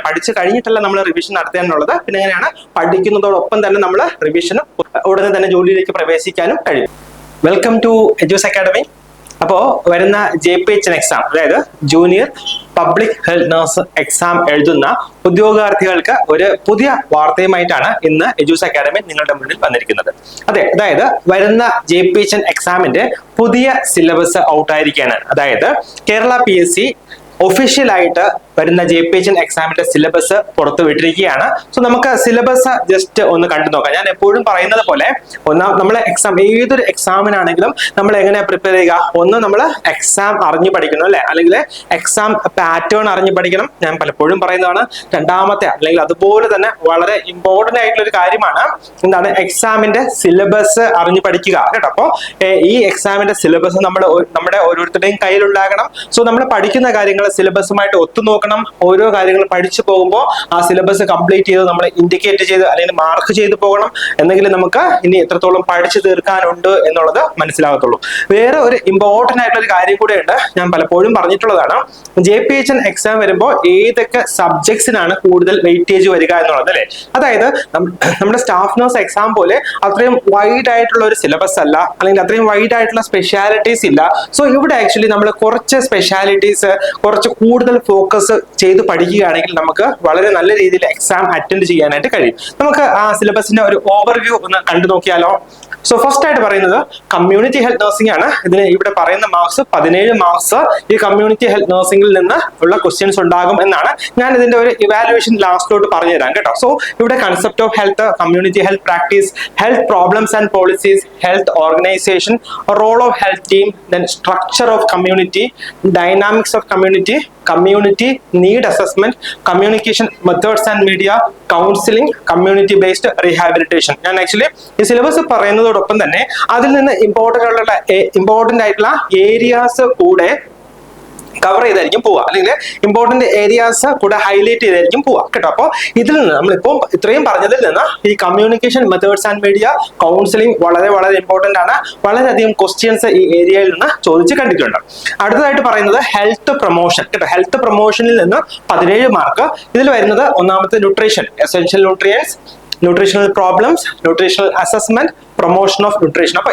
പഠിച്ചു കഴിഞ്ഞിട്ടല്ല നമ്മൾ റിവിഷൻ നടത്താനുള്ളത്. പിന്നെ എങ്ങനെയാണ് പഠിക്കുന്നതോടൊപ്പം തന്നെ നമ്മൾ റിവിഷനും ഉടനെ തന്നെ ജോലിയിലേക്ക് പ്രവേശിക്കാനും കഴിയും. Welcome to Edus academy. അപ്പോൾ വരുന്ന JPHN എക്സാം, അതായത് junior public health nurse exam എഴുതുന്ന ഉദ്യോഗാർത്ഥികൾക്ക് ഒരു പുതിയ വാർത്തയുമായിട്ടാണ് ഇന്ന് എജൂസ് അക്കാഡമി നിങ്ങളുടെ മുന്നിൽ വന്നിരിക്കുന്നത്. അതായത് വരുന്ന JPHN എക്സാമിന്റെ പുതിയ സിലബസ് ഔട്ടായിരിക്കുകയാണ്. അതായത് കേരള PSC ഒഫീഷ്യലായിട്ട് വരുന്ന JPHN എക്സാമിന്റെ സിലബസ് പുറത്തുവിട്ടിരിക്കുകയാണ്. സോ നമുക്ക് സിലബസ് ജസ്റ്റ് ഒന്ന് കണ്ടു നോക്കാം. ഞാൻ എപ്പോഴും പറയുന്നത് പോലെ നമ്മളെ എക്സാം, ഏതൊരു എക്സാമിനാണെങ്കിലും നമ്മൾ എങ്ങനെ പ്രിപ്പയർ ചെയ്യുക? ഒന്ന് നമ്മൾ എക്സാം അറിഞ്ഞു പഠിക്കണം, അല്ലെ? അല്ലെങ്കിൽ എക്സാം പാറ്റേൺ അറിഞ്ഞു പഠിക്കണം. ഞാൻ പലപ്പോഴും പറയുന്നതാണ്. രണ്ടാമത്തെ അല്ലെങ്കിൽ അതുപോലെ തന്നെ വളരെ ഇമ്പോർട്ടന്റ് ആയിട്ടുള്ള ഒരു കാര്യമാണ് എന്താണ്, എക്സാമിന്റെ സിലബസ് അറിഞ്ഞു പഠിക്കുക കേട്ടോ. അപ്പോൾ ഈ എക്സാമിന്റെ സിലബസ് നമ്മുടെ ഓരോരുത്തരുടെയും കയ്യിലുണ്ടാകണം. സോ നമ്മൾ പഠിക്കുന്ന കാര്യങ്ങൾ സിലബസുമായിട്ട് ഒത്തുനോക്കണം. ഓരോ കാര്യങ്ങൾ പഠിച്ചു പോകുമ്പോൾ ആ സിലബസ് കംപ്ലീറ്റ് ചെയ്ത് നമ്മൾ ഇൻഡിക്കേറ്റ് ചെയ്ത് അല്ലെങ്കിൽ മാർക്ക് ചെയ്ത് പോകണം. എന്നെങ്കിലും നമുക്ക് ഇനി എത്രത്തോളം പഠിച്ചു തീർക്കാനുണ്ട് എന്നുള്ളത് മനസ്സിലാകത്തുള്ളൂ. വേറെ ഒരു ഇമ്പോർട്ടന്റ് ആയിട്ടുള്ള ഒരു കാര്യം കൂടെ ഉണ്ട്. ഞാൻ പലപ്പോഴും പറഞ്ഞിട്ടുള്ളതാണ്. JPHN എക്സാം വരുമ്പോൾ ഏതൊക്കെ സബ്ജക്ട്സിനാണ് കൂടുതൽ വെയിറ്റേജ് വരിക എന്നുള്ളത്, അല്ലെ? അതായത് നമ്മുടെ സ്റ്റാഫ് നഴ്സ് എക്സാം പോലെ അത്രയും വൈഡ് ആയിട്ടുള്ള ഒരു സിലബസ് അല്ല, അല്ലെങ്കിൽ അത്രയും വൈഡ് ആയിട്ടുള്ള സ്പെഷ്യാലിറ്റീസ് ഇല്ല. സോ ഇവിടെ ആക്ച്വലി നമ്മൾ കുറച്ച് സ്പെഷ്യാലിറ്റീസ് കുറച്ച് കൂടുതൽ ഫോക്കസ് ചെയ്ത് പഠിക്കുകയാണെങ്കിൽ നമുക്ക് വളരെ നല്ല രീതിയിൽ എക്സാം അറ്റൻഡ് ചെയ്യാനായിട്ട് കഴിയും. നമുക്ക് ആ സിലബസിന്റെ ഒരു ഓവർവ്യൂ ഒന്ന് കണ്ടു നോക്കിയാലോ? സോ ഫസ്റ്റ് ആയിട്ട് പറയുന്നത് കമ്മ്യൂണിറ്റി ഹെൽത്ത് നഴ്സിംഗ് ആണ്. ഇതിന് ഇവിടെ പറയുന്ന മാർക്സ് 17 മാർക്സ് ഈ കമ്മ്യൂണിറ്റി ഹെൽത്ത് നഴ്സിംഗിൽ നിന്ന് ഉള്ള ക്വസ്റ്റ്യൻസ് ഉണ്ടാകും എന്നാണ്. ഞാൻ ഇതിന്റെ ഒരു ഇവാലുവേഷൻ ലാസ്റ്റിലോട്ട് പറഞ്ഞു തരാം കേട്ടോ. സോ ഇവിടെ concept of health, community health practice, health problems and policies, health organisation, role of health team, then structure of community, dynamics of community, community need assessment, communication methods and media, counselling, community based rehabilitation. ഞാൻ actually ഈ syllabus പറയുന്നതോടൊപ്പം തന്നെ അതിൽ നിന്ന് important ആയിട്ടുള്ള areas കൂടെ cover ചെയ്തായിരിക്കും പോവുക, അല്ലെങ്കിൽ ഇമ്പോർട്ടന്റ് ഏരിയാസ് കൂടെ ഹൈലൈറ്റ് ചെയ്തായിരിക്കും പോവുക കേട്ടോ. അപ്പോൾ ഇതിൽ നിന്ന് നമ്മളിപ്പോൾ ഇത്രയും പറഞ്ഞതിൽ നിന്ന് ഈ communication methods and media, counselling വളരെ വളരെ ഇമ്പോർട്ടന്റ് ആണ്. വളരെയധികം ക്വസ്റ്റ്യൻസ് ഈ ഏരിയയിൽ നിന്ന് ചോദിച്ച് കണ്ടിട്ടുണ്ട്. അടുത്തതായിട്ട് പറയുന്നത് ഹെൽത്ത് പ്രൊമോഷൻ കേട്ടോ. ഹെൽത്ത് പ്രൊമോഷനിൽ നിന്ന് 17 മാർക്ക്. ഇതിൽ വരുന്നത് ഒന്നാമത്തെ nutrition, essential nutrients, nutritional problems, nutritional assessment, promotion of nutrition. അപ്പൊ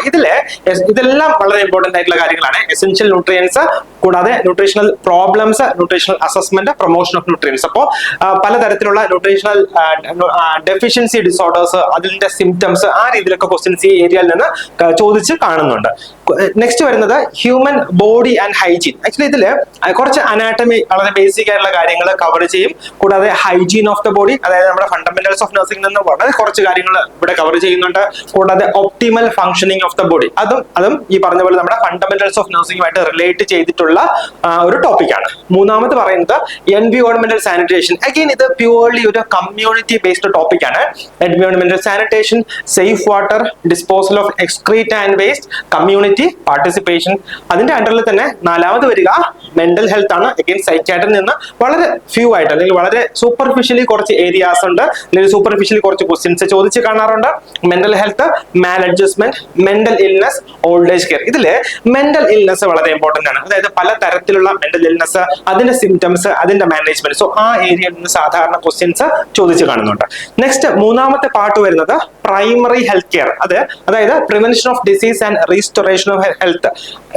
ഇതെല്ലാം വളരെ ഇമ്പോർട്ടന്റ് ആയിട്ടുള്ള കാര്യങ്ങളാണ്. എസെൻഷ്യൽ ന്യൂട്രിയൻസ് കൂടാതെ nutritional problems, nutritional assessment, promotion of nutrients. അപ്പോൾ പലതരത്തിലുള്ള ന്യൂട്രീഷണൽ ഡെഫിഷ്യൻസി ഡിസോർഡേഴ്സ്, അതിന്റെ സിംറ്റംസ്, ആ രീതിയിലൊക്കെ ക്വസ്റ്റ്യൻസ് ഈ ഏരിയയിൽ നിന്ന് ചോദിച്ച് കാണുന്നുണ്ട്. നെക്സ്റ്റ് വരുന്നത് human body and hygiene. Actually ഇതില് കുറച്ച് അനാട്ടമി വളരെ ബേസിക് ആയിട്ടുള്ള കാര്യങ്ങൾ കവർ ചെയ്യും. കൂടാതെ ഹൈജീൻ ഓഫ് ദ ബോഡി, അതായത് നമ്മുടെ ഫണ്ടമെന്റൽസ് ഓഫ് നഴ്സിംഗ് നിന്ന് വളരെ കുറച്ച് കാര്യങ്ങൾ ഇവിടെ കവർ ചെയ്യുന്നുണ്ട്. കൂടാതെ optimal functioning of the body, അതും ഈ പറഞ്ഞ പോലെ നമ്മുടെ ഫണ്ടമെന്റൽസ് ഓഫ് നഴ്സിംഗുമായിട്ട് റിലേറ്റ് ചെയ്തിട്ടുള്ള ഒരു ടോപ്പിക്കാണ്. മൂന്നാമത് പറയുന്നത് എൻവിയോൺമെന്റൽ സാനിറ്റേഷൻ. അഗൈൻ ഇത് പ്യൂർലി ഒരു കമ്മ്യൂണിറ്റി ബേസ്ഡ് ടോപ്പിക്കാണ്. എൻവിയോൺമെന്റൽ sanitation, safe water, disposal of excrete and waste, community participation. അതിന്റെ അണ്ടറിൽ തന്നെ നാലാമത് വരിക മെന്റൽ ഹെൽത്ത് ആണ്. അഗൈൻ സൈക്യാട്രിൽ നിന്ന് വളരെ ഫ്യൂ ആയിട്ട്, അല്ലെങ്കിൽ വളരെ സൂപ്പർഫിഷ്യലി കുറച്ച് ഏരിയാസ് ഉണ്ട്, അല്ലെങ്കിൽ സൂപ്പർഫിഷ്യലി കുറച്ച് ക്വസ്റ്റ്യൻസ് ചോദിച്ച് കാണാറുണ്ട്. Mental health, maladjustment, mental illness, old age care. ഇതില് മെന്റൽ ഇൽനെസ് വളരെ ഇമ്പോർട്ടന്റ് ആണ്. അതായത് പല തരത്തിലുള്ള മെന്റൽ ഇൽനെസ്, അതിന്റെ സിംറ്റംസ്, അതിന്റെ മാനേജ്മെന്റ്. സോ ആ ഏരിയയിൽ നിന്ന് സാധാരണ ക്വസ്റ്റ്യൻസ് ചോദിച്ച് കാണുന്നുണ്ട്. നെക്സ്റ്റ് മൂന്നാമത്തെ പാർട്ട് വരുന്നത് പ്രൈമറി ഹെൽത്ത് കെയർ. അതായത് prevention of disease and restoration of health.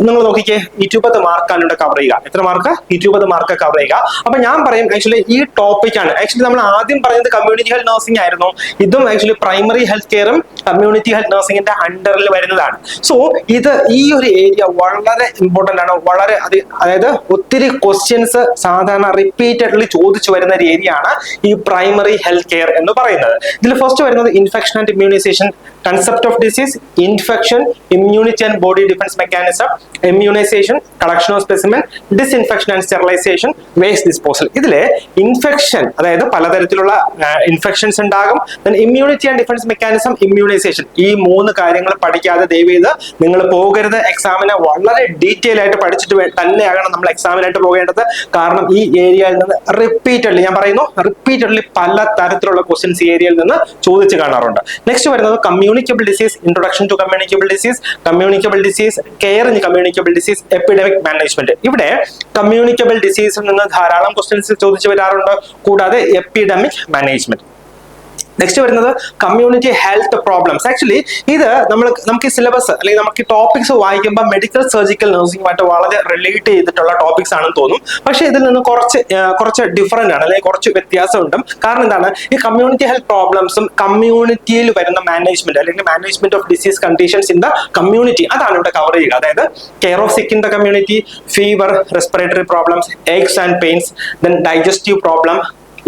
നിങ്ങൾ നോക്കിക്കേ, 20 മാർക്കാണ് ഇവിടെ കവർ ചെയ്യുക. എത്ര മാർക്ക്? 20 മാർക്ക് കവർ ചെയ്യുക. അപ്പൊ ഞാൻ പറയും ആക്ച്വലി ഈ ടോപ്പിക്കാണ്. ആക്ച്വലി നമ്മൾ ആദ്യം പറയുന്നത് കമ്മ്യൂണിറ്റി ഹെൽത്ത് നഴ്സിംഗ് ആയിരുന്നു. ഇതും ആക്ച്വലി പ്രൈമറി ഹെൽത്ത് കെയറും കമ്മ്യൂണിറ്റി ഹെൽത്ത് നഴ്സിംഗിന്റെ അണ്ടറിൽ വരുന്നതാണ്. സോ ഈ ഒരു ഏരിയ വളരെ ഇമ്പോർട്ടന്റ് ആണ്. അതായത് ഒത്തിരി ക്വസ്റ്റ്യൻസ് സാധാരണ റിപ്പീറ്റഡ്ലി ചോദിച്ചു വരുന്ന ഒരു ഏരിയ ആണ് ഈ പ്രൈമറി ഹെൽത്ത് കെയർ എന്ന് പറയുന്നത്. ഇതിൽ ഫസ്റ്റ് വരുന്നത് infection and immunisation, concept of disease, infection, immunity and body defence mechanism, immunisation, collection of specimen, disinfection and sterilisation, waste disposal. ഇതിലെ ഇൻഫെക്ഷൻ, അതായത് പലതരത്തിലുള്ള ഇൻഫെക്ഷൻസ് ഉണ്ടാകും. Immunity and defence mechanism, immunisation, ഈ മൂന്ന് കാര്യങ്ങൾ പഠിക്കാതെ ദയവ് ചെയ്ത് നിങ്ങൾ പോകരുത്. എക്സാമിനെ വളരെ ഡീറ്റെയിൽ ആയിട്ട് പഠിച്ചിട്ട് തന്നെയാകണം നമ്മൾ എക്സാമിനായിട്ട് പോകേണ്ടത്. കാരണം ഈ ഏരിയയിൽ നിന്ന് റിപ്പീറ്റഡ്ലി, ഞാൻ പറയുന്നു റിപ്പീറ്റഡ്ലി, പല തരത്തിലുള്ള ക്വസ്റ്റ്യൻസ് ഈ ഏരിയയിൽ നിന്ന് ചോദിച്ചു കാണാറുണ്ട്. നെക്സ്റ്റ് വരുന്നത് communicable disease, introduction to communicable disease, care in communicable disease, epidemic management. ഇവിടെ കമ്മ്യൂണിക്കബിൾ ഡിസീസിൽ നിന്ന് ധാരാളം ക്വസ്റ്റ്യൻസ് ചോദിച്ചു വരാറുണ്ട്. കൂടാതെ എപ്പിഡമിക് മാനേജ്മെന്റ്. നെക്സ്റ്റ് വരുന്നത് കമ്മ്യൂണിറ്റി ഹെൽത്ത് പ്രോബ്ലംസ്. ആക്ച്വലി ഇത് നമുക്ക് ഈ സിലബസ് അല്ലെങ്കിൽ നമുക്ക് ഈ ടോപ്പിക്സ് വായിക്കുമ്പോൾ മെഡിക്കൽ സർജിക്കൽ നഴ്സിംഗുമായിട്ട് വളരെ റിലേറ്റ് ചെയ്തിട്ടുള്ള ടോപ്പിക്സ് ആണെന്ന് തോന്നും. പക്ഷേ ഇതിൽ നിന്ന് കുറച്ച് ഡിഫറെന്റ് ആണ്, അല്ലെങ്കിൽ കുറച്ച് വ്യത്യാസമുണ്ട്. കാരണം എന്താണ്, ഈ കമ്മ്യൂണിറ്റി ഹെൽത്ത് പ്രോബ്ലംസും കമ്മ്യൂണിറ്റിയിൽ വരുന്ന മാനേജ്മെന്റ് അല്ലെങ്കിൽ management of disease conditions in the community, അതാണ് ഇവിടെ കവർ ചെയ്യുക. അതായത് care of sick in the community, fever, respiratory problems, aches and pains, then digestive problem,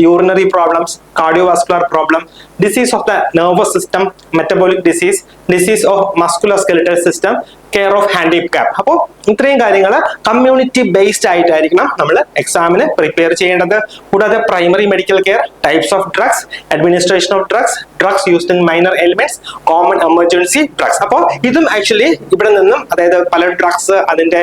urinary problems, cardiovascular problem, disease of the nervous system, metabolic disease of musculoskeletal system, care of handicap. അപ്പോൾ ഇത്രയും കാര്യങ്ങൾ community based ആയിട്ടായിരിക്കണം നമ്മൾ എക്സാമിന് prepare ചെയ്യേണ്ടത്. കൂടാതെ primary medical care, types of drugs, administration of drugs used in minor elements, common emergency drugs. അപ്പോൾ ഇതും actually ഇവിടെ നിന്നും, അതായത് പല ഡ്രഗ്സ്, അതിന്റെ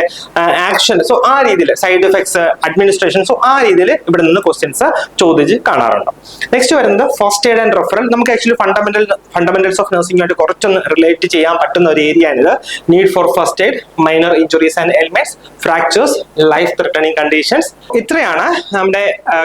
ആക്ഷൻ, സോ ആ രീതിയിൽ സൈഡ് എഫക്ട്സ്, അഡ്മിനിസ്ട്രേഷൻ, സോ ആ രീതിയിൽ ഇവിടെ നിന്ന് ക്വസ്റ്റ്യൻസ് ചോദിച്ച് കാണാറുണ്ട്. നെക്സ്റ്റ് വരുന്നത് ഫസ്റ്റ് എയ്ഡ് ആൻഡ് റെഫറൽ. നമുക്ക് ആക്ച്വലി ഫണ്ടമെന്റൽസ് ഓഫ് നഴ്സിംഗുമായിട്ട് കുറച്ചൊന്ന് റിലേറ്റ് ചെയ്യാൻ പറ്റുന്ന ഒരു ഏരിയ ആണിത്. Need for first aid, minor injuries and ailments, fractures, life threatening conditions. ഇത്രയാണ് നമ്മുടെ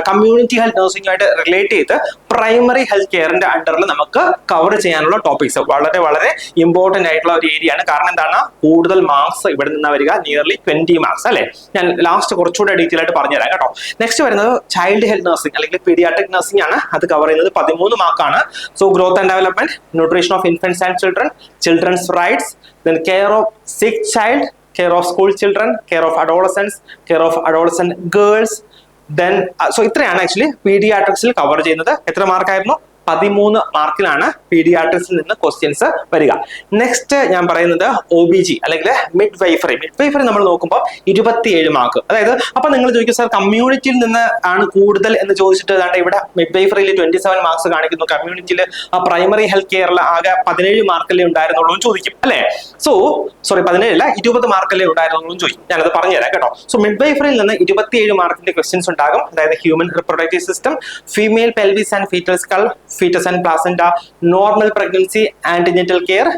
കമ്മ്യൂണിറ്റി ഹെൽത്ത് നഴ്സിംഗുമായിട്ട് റിലേറ്റ് ചെയ്ത് പ്രൈമറി ഹെൽത്ത് കെയറിന്റെ അണ്ടറിൽ നമുക്ക് കവർ ചെയ്യാനുള്ള ടോപ്പിക്സ്. വളരെ വളരെ ഇമ്പോർട്ടന്റ് ആയിട്ടുള്ള ഒരു ഏരിയ ആണ്. കാരണം എന്താണ്, കൂടുതൽ മാർക്സ് ഇവിടെ നിന്ന് വരിക, നിയർലി 20 മാർക്സ് അല്ലെ. ഞാൻ ലാസ്റ്റ് കുറച്ചുകൂടെ ഡീറ്റെയിൽ ആയിട്ട് പറഞ്ഞുതരാം കേട്ടോ. നെക്സ്റ്റ് വരുന്നത് ചൈൽഡ് ഹെൽത്ത് നഴ്സിംഗ് അല്ലെങ്കിൽ പീഡിയാട്രിക് നഴ്സിംഗ് ആണ്. അത് കവർ ചെയ്യുന്നത് 13 മാർക്കാണ്. So growth and development, nutrition of infants and children, children's rights, then care of sick child, care of school children, care of adolescents, care of adolescent girls, then so ഇത്രയാണ് actually പീഡിയാട്രിക്സിൽ cover ചെയ്യുന്നത്. എത്ര മാർക്കായിരുന്നു? 13 മാർക്കിലാണ് പീഡിയാട്രിക്സിൽ നിന്ന് questions വരിക. Next ഞാൻ പറയുന്നത് OBG അല്ലെങ്കിൽ mid വൈഫറി നമ്മൾ നോക്കുമ്പോൾ 27 മാർക്ക്. അതായത് അപ്പൊ നിങ്ങൾ ചോദിക്കും, സാർ കമ്മ്യൂണിറ്റിയിൽ നിന്ന് ആണ് കൂടുതൽ എന്ന് ചോദിച്ചിട്ട് ഏതാണ്ട് ഇവിടെ മിഡ് വൈഫറിയിൽ 27 മാർക്സ് കാണിക്കുന്നു, കമ്മ്യൂണിറ്റിയിൽ ആ പ്രൈമറി ഹെൽത്ത് കെയറിൽ ആകെ 17 മാർക്കല്ലേ ഉണ്ടായിരുന്നുള്ളൂ എന്ന് ചോദിക്കും അല്ലെ. സോ 17 20 മാർക്കല്ലേ ഉണ്ടായിരുന്നുള്ളൂ ചോദിക്കും. ഞാനത് പറഞ്ഞുതരാം കേട്ടോ. സോ മിഡ് വൈഫറിൽ നിന്ന് 27 മാർക്കിന്റെ ക്വസ്റ്റ്യൻസ് ഉണ്ടാകും. അതായത് human reproductive system, female pelvis and foetal skull, fetus and placenta, normal pregnancy, antenatal care,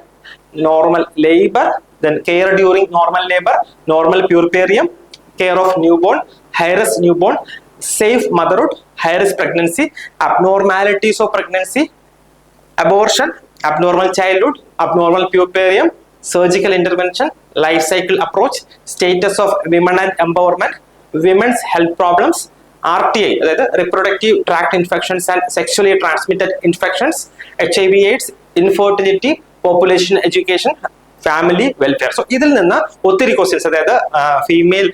normal labor, then care during normal labor, normal puerperium, care of newborn, high risk newborn, safe motherhood, high risk pregnancy, abnormalities of pregnancy, abortion, abnormal childhood, abnormal puerperium, surgical intervention, life cycle approach, status of women and empowerment, women's health problems, RTI, അതായത് reproductive tract infections and sexually transmitted infections, HIV AIDS, infertility, population education, family welfare. So ഇതിൽ നിന്ന് ഒത്തിരി questions, അതായത് female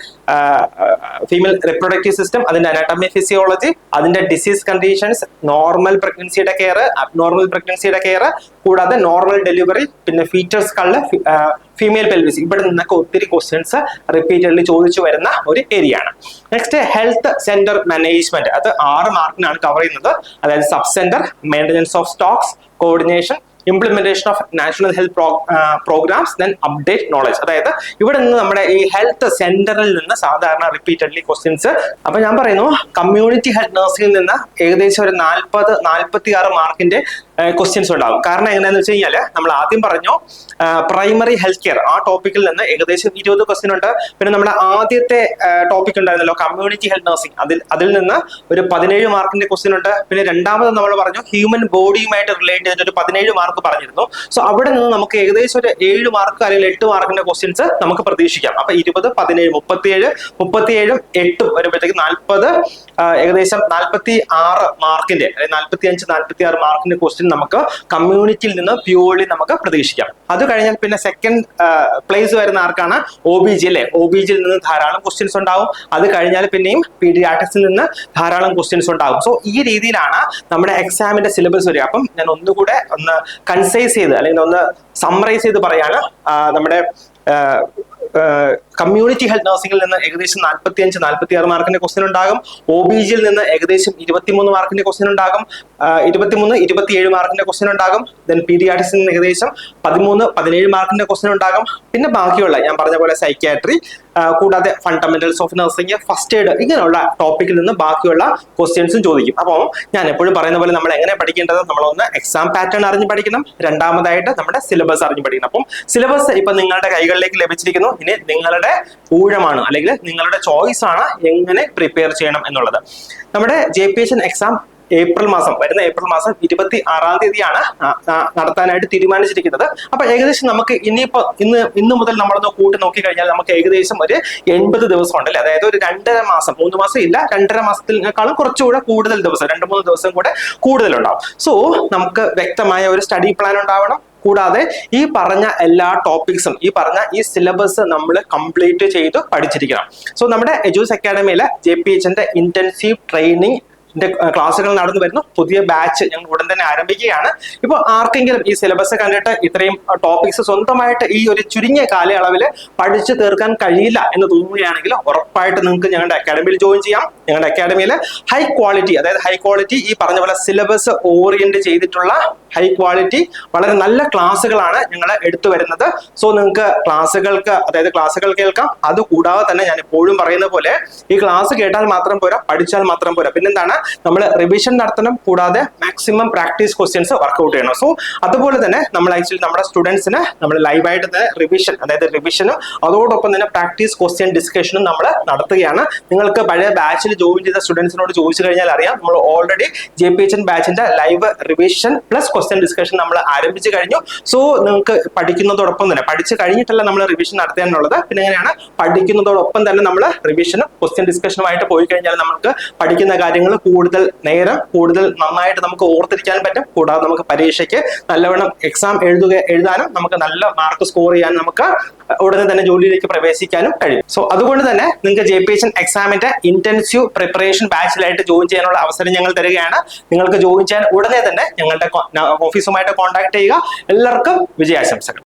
reproductive system, അതിന്റെ anatomy physiology, അതിന്റെ disease conditions, normal പ്രഗ്നൻസിയുടെ care, abnormal പ്രഗ്നൻസിയുടെ care, കൂടാതെ നോർമൽ ഡെലിവറി, പിന്നെ ഫീറ്റർ സ്കള്ള്, ഫീമെയിൽ പെൽവിസ്, ഇവിടെ നിന്നൊക്കെ ഒത്തിരി ക്വസ്റ്റ്യൻസ് റിപ്പീറ്റഡ്ലി ചോദിച്ചു വരുന്ന ഒരു ഏരിയ ആണ്. നെക്സ്റ്റ് ഹെൽത്ത് സെന്റർ മാനേജ്മെന്റ്, അത് 6 മാർക്കിനാണ് കവർ ചെയ്യുന്നത്. അതായത് sub centre, maintenance of stocks, coordination, implementation of national health programmes, then update knowledge. അതായത് ഇവിടെ നിന്ന് നമ്മുടെ ഈ ഹെൽത്ത് സെന്ററിൽ നിന്ന് സാധാരണ റിപ്പീറ്റഡ്ലി ക്വസ്റ്റ്യൻസ്. അപ്പൊ ഞാൻ പറയുന്നു കമ്മ്യൂണിറ്റി ഹെൽത്ത് നഴ്സിംഗിൽ നിന്ന് ഏകദേശം ഒരു 46 മാർക്കിന്റെ ക്വസ്റ്റ്യൻസ് ഉണ്ടാകും. കാരണം എങ്ങനെയാന്ന് വെച്ച് കഴിഞ്ഞാൽ നമ്മൾ ആദ്യം പറഞ്ഞു പ്രൈമറി ഹെൽത്ത് കെയർ, ആ ടോപ്പിക്കിൽ നിന്ന് ഏകദേശം 20 ക്വസ്റ്റ്യൻ ഉണ്ട്. പിന്നെ നമ്മുടെ ആദ്യത്തെ ടോപ്പിക് ഉണ്ടായിരുന്നല്ലോ കമ്മ്യൂണിറ്റി ഹെൽത്ത് നഴ്സിംഗ്, അതിൽ നിന്ന് ഒരു 17 മാർക്കിന്റെ ക്വസ്റ്റ്യൻ ഉണ്ട്. പിന്നെ രണ്ടാമത് നമ്മൾ പറഞ്ഞു ഹ്യൂമൻ ബോഡിയുമായിട്ട് റിലേറ്റ് ചെയ്തിട്ട് ഒരു 17 മാർക്ക് പറഞ്ഞിരുന്നു. സോ അവിടെ നിന്ന് നമുക്ക് ഏകദേശം ഒരു 7 മാർക്ക് അല്ലെങ്കിൽ 8 മാർക്കിന്റെ ക്വസ്റ്റ്യൻസ് നമുക്ക് പ്രതീക്ഷിക്കാം. അപ്പൊ 20, 17, 37, 8 വരുമ്പോഴത്തേക്ക് 40, ഏകദേശം 46 മാർക്കിന്റെ, 45, 46 മാർക്കിന്റെ ക്വസ്റ്റ്യൻ നമുക്ക് കമ്മ്യൂണിറ്റിയിൽ നിന്ന് പ്യൂർലി നമുക്ക് പ്രതീക്ഷിക്കാം. അത് കഴിഞ്ഞാൽ പിന്നെ സെക്കൻഡ് പ്ലേസ് വരുന്ന ആർക്കാണ്? OBG അല്ലെ. OBGയിൽ നിന്ന് ധാരാളം ക്വസ്റ്റ്യൻസ് ഉണ്ടാവും. അത് കഴിഞ്ഞാൽ പിന്നെയും പീഡിയാട്രിക്സിൽ നിന്ന് ധാരാളം ക്വസ്റ്റ്യൻസ് ഉണ്ടാവും. സോ ഈ രീതിയിലാണ് നമ്മുടെ എക്സാമിന്റെ സിലബസ് വരിക. അപ്പം ഞാൻ ഒന്നുകൂടെ ഒന്ന് കൺസൈസ് ചെയ്ത് അല്ലെങ്കിൽ ഒന്ന് സമ്മറൈസ് ചെയ്ത് പറയാണ്. നമ്മുടെ കമ്മ്യൂണിറ്റി ഹെൽത്ത് നഴ്സിംഗിൽ നിന്ന് ഏകദേശം 45-46 മാർക്കിന്റെ ക്വസ്റ്റ്യൻ ഉണ്ടാകും. OBGയിൽ നിന്ന് ഏകദേശം 23 മാർക്കിന്റെ ക്വസ്റ്റ്യൻ ഉണ്ടാകും. 23-27 മാർക്കിന്റെ ക്വസ്റ്റ്യൻ ഉണ്ടാകും. ദെൻ പീഡിയാട്രിക്സിൽ നിന്ന് ഏകദേശം 13-17 മാർക്കിന്റെ ക്വസ്റ്റ്യൻ ഉണ്ടാകും. പിന്നെ ബാക്കിയുള്ള ഞാൻ പറഞ്ഞ പോലെ സൈക്യാട്രി, കൂടാതെ fundamentals of nursing, first aid, ഇങ്ങനെയുള്ള ടോപ്പിക്കിൽ നിന്ന് ബാക്കിയുള്ള ക്വസ്റ്റ്യൻസും ചോദിക്കും. അപ്പോൾ ഞാൻ എപ്പോഴും പറയുന്ന പോലെ നമ്മൾ എങ്ങനെ പഠിക്കേണ്ടത്, നമ്മളൊന്ന് എക്സാം പാറ്റേൺ അറിഞ്ഞ് പഠിക്കണം, രണ്ടാമതായിട്ട് നമ്മുടെ സിലബസ് അറിഞ്ഞ് പഠിക്കണം. അപ്പം സിലബസ് ഇപ്പൊ നിങ്ങളുടെ കൈകളിലേക്ക് ലഭിച്ചിരിക്കുന്നു. ഇനി നിങ്ങളുടെ ഊഴമാണ്, അല്ലെങ്കിൽ നിങ്ങളുടെ ചോയ്സ് ആണ് എങ്ങനെ പ്രിപ്പയർ ചെയ്യണം എന്നുള്ളത്. നമ്മുടെ JPHN എക്സാം വരുന്ന ഏപ്രിൽ മാസം 26-ാം തീയതിയാണ് നടത്താനായിട്ട് തീരുമാനിച്ചിരിക്കുന്നത്. അപ്പൊ ഏകദേശം നമുക്ക് ഇന്ന് മുതൽ നമ്മളൊന്ന് കൂട്ടി നോക്കി കഴിഞ്ഞാൽ നമുക്ക് ഏകദേശം ഒരു 80 ദിവസം ഉണ്ടല്ലേ, അതായത് ഒരു 2.5 മാസം, 3 മാസം ഇല്ല, 2.5 മാസത്തിനേക്കാളും കുറച്ചുകൂടെ കൂടുതൽ ദിവസം, 2-3 ദിവസം കൂടെ കൂടുതലുണ്ടാവും. സോ നമുക്ക് വ്യക്തമായ ഒരു സ്റ്റഡി പ്ലാൻ ഉണ്ടാവണം. കൂടാതെ ഈ പറഞ്ഞ എല്ലാ ടോപ്പിക്സും, ഈ സിലബസ് നമ്മൾ കംപ്ലീറ്റ് ചെയ്ത് പഠിച്ചിരിക്കണം. സോ നമ്മുടെ എജൂസ് അക്കാഡമിയിലെ JPHന്റെ ഇന്റൻസീവ് ട്രെയിനിങ് ക്ലാസ്സുകൾ നടന്നു വരുന്നു. പുതിയ ബാച്ച് ഞങ്ങൾ ഉടൻ തന്നെ ആരംഭിക്കുകയാണ്. ഇപ്പോൾ ആർക്കെങ്കിലും ഈ സിലബസ് കണ്ടിട്ട് ഇത്രയും ടോപ്പിക്സ് സ്വന്തമായിട്ട് ഈ ഒരു ചുരുങ്ങിയ കാലയളവിൽ പഠിച്ചു തീർക്കാൻ കഴിയില്ല എന്ന് തോന്നുകയാണെങ്കിൽ ഉറപ്പായിട്ട് നിങ്ങൾക്ക് ഞങ്ങളുടെ അക്കാഡമിയിൽ ജോയിൻ ചെയ്യാം. ഞങ്ങളുടെ അക്കാഡമിയിൽ ഹൈ ക്വാളിറ്റി ഈ പറഞ്ഞ പോലെ സിലബസ് ഓറിയന്റ് ചെയ്തിട്ടുള്ള ഹൈ ക്വാളിറ്റി വളരെ നല്ല ക്ലാസ്സുകളാണ് ഞങ്ങൾ എടുത്തു വരുന്നത്. സോ നിങ്ങൾക്ക് ക്ലാസ്സുകൾ കേൾക്കാം. അതുകൂടാതെ തന്നെ ഞാൻ എപ്പോഴും പറയുന്ന പോലെ ഈ ക്ലാസ് കേട്ടാൽ മാത്രം പോരാ, പഠിച്ചാൽ മാത്രം പോരാ, പിന്നെന്താണ്, നമ്മൾ റിവിഷൻ നടത്തണം. കൂടാതെ മാക്സിമം പ്രാക്ടീസ് ക്വസ്റ്റ്യൻസ് വർക്ക്ഔട്ട് ചെയ്യണം. സോ അതുപോലെ തന്നെ നമ്മൾ ആക്ച്വലി നമ്മുടെ സ്റ്റുഡൻസിന് നമ്മൾ ലൈവായിട്ട് തന്നെ റിവിഷനും അതോടൊപ്പം തന്നെ പ്രാക്ടീസ് ക്വസ്റ്റ്യൻ ഡിസ്കഷനും നമ്മൾ നടത്തുകയാണ്. നിങ്ങൾക്ക് പഴയ ബാച്ചിൽ ജോയിൻ ചെയ്ത സ്റ്റുഡൻസിനോട് ചോദിച്ചു കഴിഞ്ഞാൽ അറിയാം, നമ്മൾ ഓൾറെഡി JPHN ബാച്ചിന്റെ live revision plus question discussion നമ്മൾ ആരംഭിച്ചു കഴിഞ്ഞു. സോ നിങ്ങൾക്ക് പഠിക്കുന്നതോടൊപ്പം തന്നെ, പഠിച്ചു കഴിഞ്ഞിട്ടല്ല നമ്മൾ റിവിഷൻ നടത്താനുള്ളത്, പിന്നെ എങ്ങനെയാണ് പഠിക്കുന്നതോടൊപ്പം തന്നെ നമ്മൾ റിവിഷനും ക്വസ്റ്റ്യൻ ഡിസ്കഷനുമായിട്ട് പോയി കഴിഞ്ഞാൽ നമുക്ക് പഠിക്കുന്ന കാര്യങ്ങൾ കൂടുതൽ നന്നായിട്ട് നമുക്ക് ഓർത്തിരിക്കാൻ പറ്റും. കൂടാതെ നമുക്ക് പരീക്ഷയ്ക്ക് നല്ലവണ്ണം എക്സാം എഴുതാനും നമുക്ക് നല്ല മാർക്ക് സ്കോർ ചെയ്യാനും നമുക്ക് ഉടനെ തന്നെ ജോലിയിലേക്ക് പ്രവേശിക്കാനും കഴിയും. സോ അതുകൊണ്ട് തന്നെ നിങ്ങൾക്ക് JPHN എക്സാമിന്റെ ഇന്റൻസീവ് പ്രിപ്പറേഷൻ ബാച്ചിലായിട്ട് ജോയിൻ ചെയ്യാനുള്ള അവസരം ഞങ്ങൾ തരികയാണ്. നിങ്ങൾക്ക് ജോയിൻ ചെയ്യാൻ ഉടനെ തന്നെ ഞങ്ങളുടെ ഓഫീസുമായിട്ട് കോൺടാക്ട് ചെയ്യുക. എല്ലാവർക്കും വിജയാശംസകൾ.